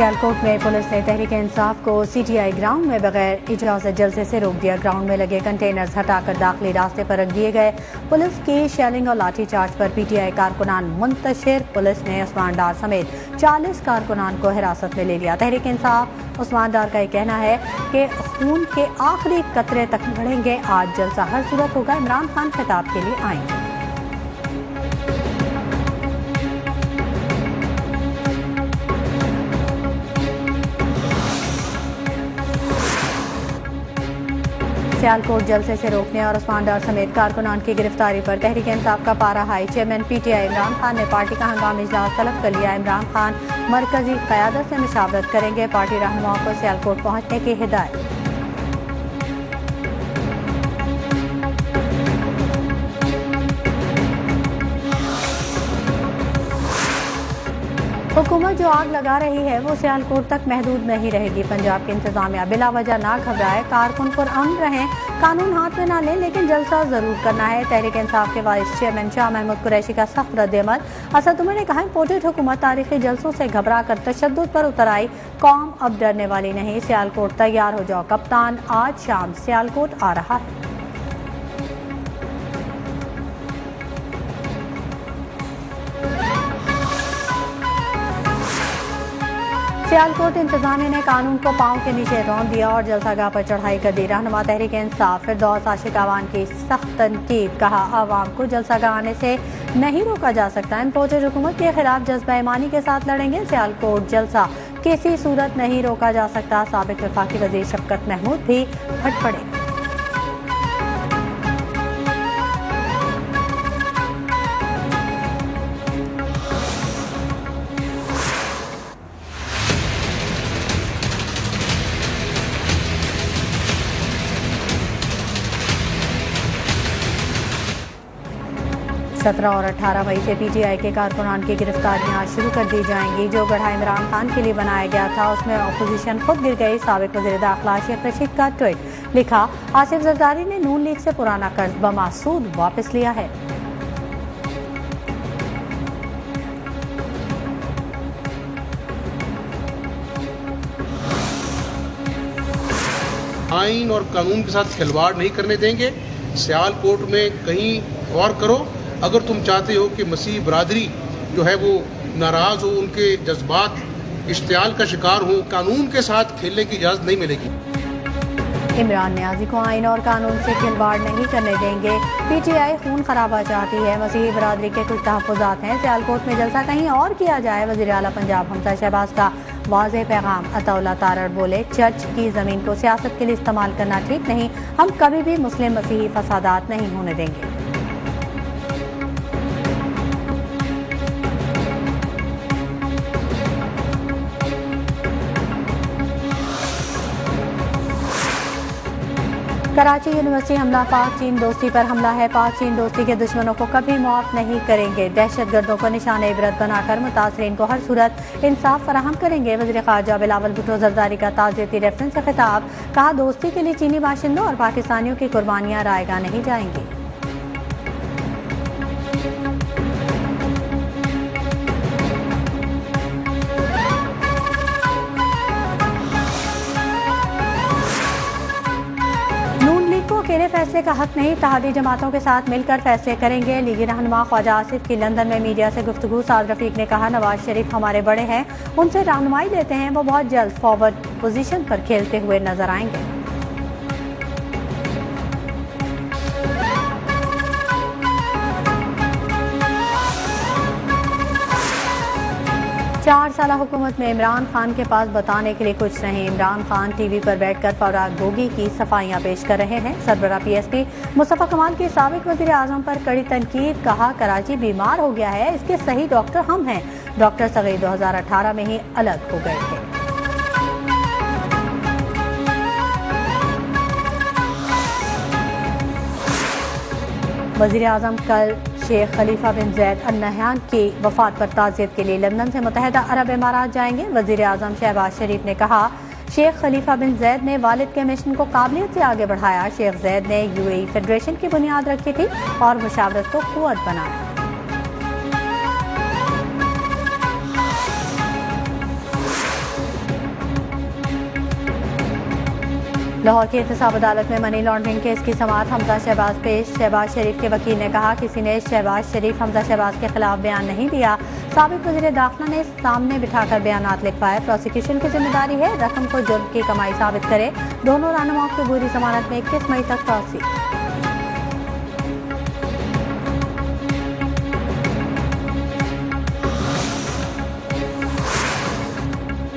सियालकोट में पुलिस ने तहरीक इंसाफ को CTI ग्राउंड में बगैर इजाजत जलसे से रोक दिया। ग्राउंड में लगे कंटेनर्स हटाकर दाखिली रास्ते पर रख दिए गए। पुलिस की शेलिंग और लाठीचार्ज पर PTI कारकुनान मुंतशिर। पुलिस ने उस्मान डार समेत 40 कारकुनान को हिरासत में ले लिया। तहरीक इंसाफ उस्मान डार का ये कहना है कि खून के आखिरी कतरे तक लड़ेंगे। आज जलसा हर सूरत होगा। इमरान खान खिताब के लिए आएंगे। सियालकोट जलसे से रोकने और उस्मान डार समेत कारकुनान की गिरफ्तारी पर तहरीक इंसाफ का पारा high. Chairman PTI Imran Khan ने पार्टी का हंगामी इजलास तलब कर लिया। इमरान खान मरकजी क़यादत से मुशावरत करेंगे। पार्टी रहनुमाओं को सियालकोट पहुंचने की हिदायत। हुकूमत जो आग लगा रही है वो सियालकोट तक महदूद नहीं रहेगी। पंजाब की इंतजामिया बिला वजह ना घबराए, कारकुन पुरअमन रहें, कानून हाथ में ना लें, लेकिन जलसा जरूर करना है। तहरीक इंसाफ के वाइस चेयरमैन शाह महमूद कुरैशी का सख्त रद्द-ए-अमल। असद उमर ने कहा, इम्पोर्टेड हुकूमत तारीखी जलसों से घबरा कर तशद्दुद पर उतर आई। कौम अब डरने वाली नहीं। सियालकोट तैयार हो जाओ। कप्तान आज शाम सियालकोट आ रहा है। सियालकोट इंतजामिया ने कानून को पांव के नीचे रौंद दिया और जलसागाह पर चढ़ाई कर दी। रहनुमा तहरीक इंसाफ फिरदौस आशिक अवान की सख्त तनकीद। कहा, आवाम को जलसागाह आने से नहीं रोका जा सकता। इम्पोर्टेड हुकूमत के खिलाफ जज्बा ईमानी के साथ लड़ेंगे। सियालकोट जलसा किसी सूरत नहीं रोका जा सकता। साबिक वफाकी वजीर शफकत महमूद भी फट पड़े। सत्रह और 18 मई से PTI के कारकुनान की गिरफ्तारियां शुरू कर दी जाएंगी। जो गढ़ा इमरान खान के लिए बनाया गया था उसमें अपोजिशन खुद गिर गई। साबिक वज़ीर दाखिला शेख रशीद का ट्वीट। लिखा, आसिफ जरदारी ने नून लीग से पुराना कर्ज बमासूद वापस लिया है। आइन और कानून के साथ खिलवाड़ नहीं करने देंगे। सियालकोट में कहीं और करो। अगर तुम चाहते हो कि मसीह बरादरी जो है वो नाराज हो, उनके जज्बात इश्तियाल का शिकार हो, कानून के साथ खेलने की इजाजत नहीं मिलेगी। इमरान न्याजी को आइन और कानून से खिलवाड़ नहीं करने देंगे। PTI खून खराबा चाहती है। मसीही बरादरी के कुछ तहफ़्फ़ुज़ात हैं। सियालकोट में जलसा कहीं और किया जाए। वज़ीर आला पंजाब हमजा शहबाज का वाज़ेह पैगाम। अताउल्लाह तारड़ बोले, चर्च की ज़मीन को सियासत के लिए इस्तेमाल करना ठीक नहीं। हम कभी भी मुस्लिम मसीही फसादात नहीं होने देंगे। कराची यूनिवर्सिटी हमला। पाक चीन दोस्ती पर हमला है। पाक चीन दोस्ती के दुश्मनों को कभी माफ नहीं करेंगे। दहशतगर्दों को निशान इबरत बनाकर मुतासरीन को हर सूरत इंसाफ फराहम करेंगे। वज़ीर ख़ारजा बिलावल भुट्टो ज़रदारी का ताज़ियती रेफरेंस से खिताब। कहा, दोस्ती के लिए चीनी बाशिंदों और पाकिस्तानियों की कुर्बानियां रायगा नहीं जाएंगी। अकेले फैसले का हक नहीं, इत्तेहादी जमातों के साथ मिलकर फैसले करेंगे। लीगी रहनुमा ख्वाजा आसिफ की लंदन में मीडिया से गुफ्तगू। साद रफीक ने कहा, नवाज शरीफ हमारे बड़े हैं, उनसे रहनुमाई लेते हैं। वो बहुत जल्द फॉरवर्ड पोजीशन पर खेलते हुए नजर आएंगे। 4 साल हुकूमत में इमरान खान के पास बताने के लिए कुछ नहीं। इमरान खान TV पर बैठकर फराग गोगी की सफाइयां पेश कर रहे हैं। सरबरा PSP मुस्तफा कमाल की साबिक वज़ीर आज़म पर कड़ी तनकीद। कहा, कराची बीमार हो गया है, इसके सही डॉक्टर हम हैं। डॉक्टर सगीर 2018 में ही अलग हो गए थे। वज़ीर आज़म कल शेख खलीफा बिन ज़ैद अल नहयान की वफात पर ताज़ियत के लिए लंदन से मुत्तहिदा अरब इमारात जाएंगे। वज़ीर आज़म शहबाज शरीफ ने कहा, शेख खलीफा बिन ज़ैद ने वालिद के मिशन को काबिलियत से आगे बढ़ाया। शेख ज़ैद ने UAE फेडरेशन की बुनियाद रखी थी और मुशावरत को क़ुव्वत बनाया। लाहौर की एहतसाब अदालत में मनी लॉन्ड्रिंग केस की समाअत हमजा शहबाज पेश। शहबाज शरीफ के वकील ने कहा, किसी ने शहबाज शरीफ हमजा शहबाज के खिलाफ बयान नहीं दिया। साबिक वज़ीर दाखिला ने सामने बिठाकर बयानात लिखवाए। प्रोसिक्यूशन की जिम्मेदारी है रकम को जुर्म की कमाई साबित करे। दोनों रहनुमाओं की बुरी जमानत में 21 मई तक तौसी।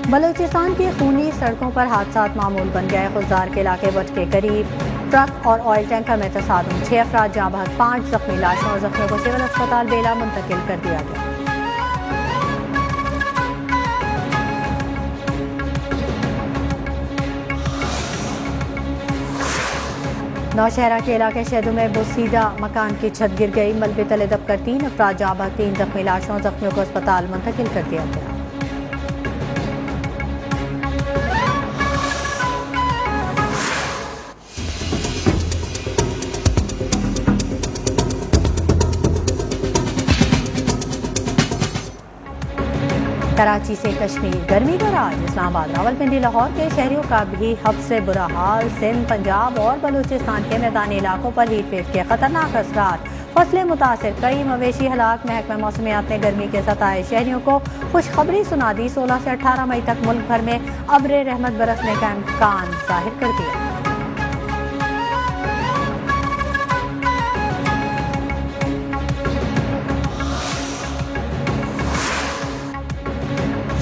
बलूचिस्तान की खूनी सड़कों पर हादसा मामूल बन गए। खुजदार के इलाके बट के करीब ट्रक और ऑयल टैंकर में तसादुम, 6 अफराद जाँ बहक, 5 जख्मी। लाशों और जख्मियों को सिविल अस्पताल बेला मुंतकिल कर दिया गया। नौशहरा के इलाके शहदू में बोसीदा मकान की छत गिर गई। मलबे तले दबकर 3 अफराद जाँ बहक, 3 जख्मी। लाशों और जख्मियों को अस्पताल मुंतकिल कर दिया गया। कराची से कश्मीर, गर्मी का राज। इस्लामाबाद, रावलपिंडी, लाहौर के शहरियों का भी हब से बुरा हाल। सिंध, पंजाब और बलूचिस्तान के मैदानी इलाकों पर हीट वेव के खतरनाक असरात। फसलें मुतासिर, कई मवेशी हलाक। महकमा मौसमियात ने गर्मी के सताए शहरियों को खुशखबरी सुना दी। 16 से 18 मई तक मुल्क भर में अब्रे रहमत बरसने का इम्कान जाहिर कर दिया।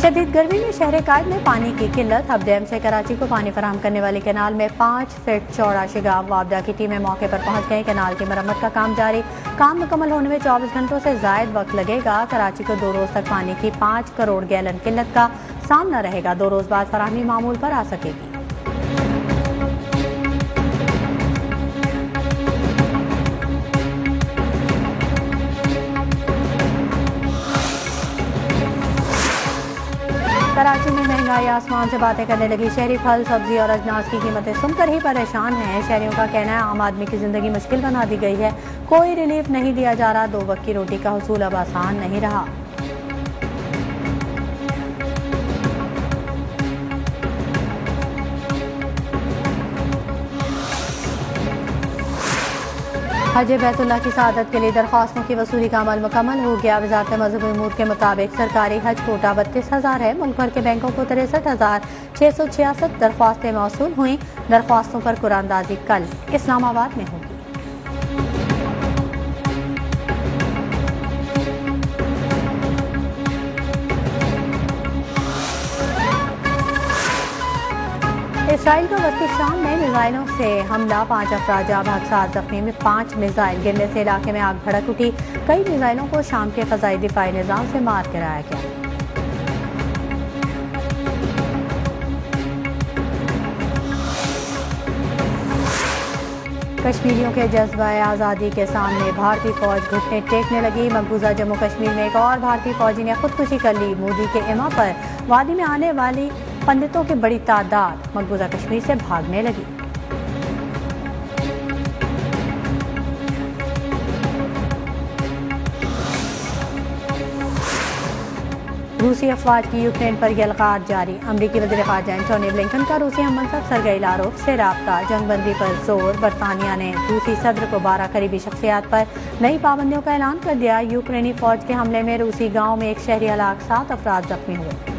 शदीद गर्मी में शहर कायद में पानी की किल्लत। अब डैम से कराची को पानी फराहम करने वाली कैनाल में 5 फीट चौड़ा शिगाफ। वापदा की टीमें मौके पर पहुंच गई। कैनाल की मरम्मत का काम जारी। काम मुकम्मल होने में 24 घंटों से जायद वक्त लगेगा। कराची को 2 रोज तक पानी की 5 करोड़ गैलन किल्लत का सामना रहेगा। 2 रोज बाद फराहमी मामूल पर आ सकेगी। कराची में महंगाई आसमान से बातें करने लगी। शहरी फल, सब्जी और अजनास की कीमतें सुनकर ही परेशान हैं। शहरियों का कहना है आम आदमी की जिंदगी मुश्किल बना दी गई है। कोई रिलीफ नहीं दिया जा रहा। 2 वक्त की रोटी का हुसूल अब आसान नहीं रहा। हज बैतुल्लाह की सआदत के लिए दरख्वास्तों की वसूली का अमल मुकम्मल हो गया। वज़ारत मज़हबी उमूर के मुताबिक सरकारी हज कोटा 32,000 है। मुल्क भर के बैंकों को 63,666 दरख्वास्तें मौसूल हुई। दरख्वास्तों पर कुरानदाजी कल इस्लामाबाद में होगी। इसराइल को वस्ती शाम में मिसाइलों से हमला, 5 अफराद जाँ बहक, 7 जख्मी में। 5 मिसाइल गिरने से इलाके में आग भड़क उठी। कई मिसाइलों को शाम के फ़ज़ाई दिफाई निज़ाम से मार गिराया गया। कश्मीरियों के जज्बा आज़ादी के सामने भारतीय फौज घुटने टेकने लगी। मकबूजा जम्मू कश्मीर में एक और भारतीय फौजी ने खुदकुशी कर ली। मोदी के इमा पर वादी में आने वाली पंडितों की बड़ी तादाद मकबूजा कश्मीर से भागने लगी। रूसी अफवाज की यूक्रेन पर यलगार जारी। अमरीकी वज़ीर ख़ारजा एंटोनी ब्लिंकन का रूसी हम मनसब सरगई लारोव से राब्ता। जंगबंदी पर जोर। बरतानिया ने रूसी सदर को 12 करीबी शख्सियात पर नई पाबंदियों का ऐलान कर दिया। यूक्रेनी फौज के हमले में रूसी गाँव में एक शहरी हलाक, 7 अफराद जख्मी हुए।